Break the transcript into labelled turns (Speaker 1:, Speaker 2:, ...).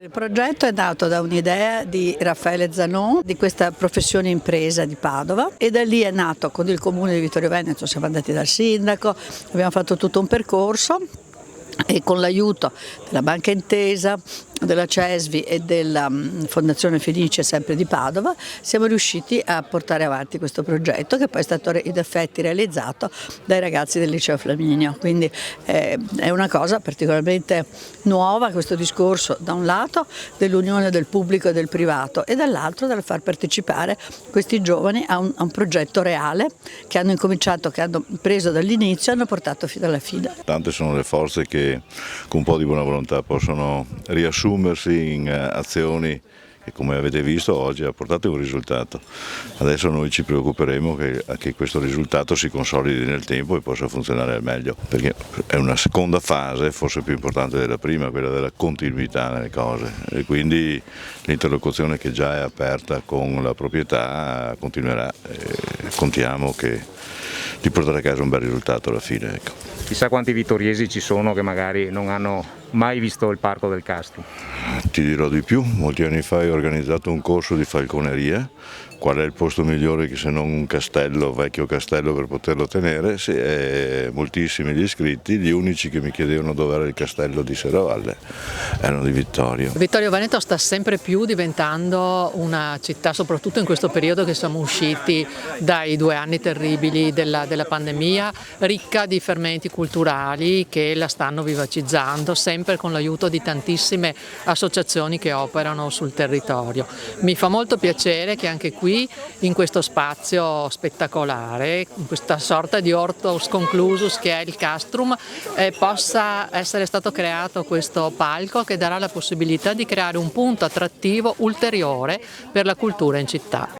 Speaker 1: Il progetto è nato da un'idea di Raffaele Zanon, di questa professione impresa di Padova, e da lì è nato con il comune di Vittorio Veneto. Siamo andati dal sindaco, abbiamo fatto tutto un percorso e con l'aiuto della Banca Intesa, della CESVI e della Fondazione Fenice sempre di Padova siamo riusciti a portare avanti questo progetto, che poi è stato in effetti realizzato dai ragazzi del Liceo Flaminio. Quindi è una cosa particolarmente nuova questo discorso, da un lato dell'unione del pubblico e del privato e dall'altro del far partecipare questi giovani a un progetto reale che hanno incominciato, che hanno preso dall'inizio e hanno portato fino alla fine.
Speaker 2: Tante sono le forze che con un po' di buona volontà possono riassumersi in azioni che, come avete visto, oggi ha portato un risultato. Adesso noi ci preoccuperemo che questo risultato si consolidi nel tempo e possa funzionare al meglio, perché è una seconda fase, forse più importante della prima, quella della continuità nelle cose, e quindi l'interlocuzione che già è aperta con la proprietà continuerà. Contiamo di portare a casa un bel risultato alla fine. Ecco.
Speaker 3: Chissà quanti vittoriesi ci sono che magari non hanno mai visto il Parco del Castrum.
Speaker 2: Ti dirò di più, molti anni fa ho organizzato un corso di falconeria. Qual è il posto migliore che se non un castello, vecchio castello, per poterlo tenere? Moltissimi gli iscritti, gli unici che mi chiedevano dove era il castello di Serravalle erano di Vittorio.
Speaker 4: Vittorio Veneto sta sempre più diventando una città, soprattutto in questo periodo che siamo usciti dai 2 anni terribili della pandemia, ricca di fermenti culturali che la stanno vivacizzando, sempre con l'aiuto di tantissime associazioni che operano sul territorio. Mi fa molto piacere che anche qui, in questo spazio spettacolare, in questa sorta di hortus conclusus che è il Castrum, possa essere stato creato questo palco che darà la possibilità di creare un punto attrattivo ulteriore per la cultura in città.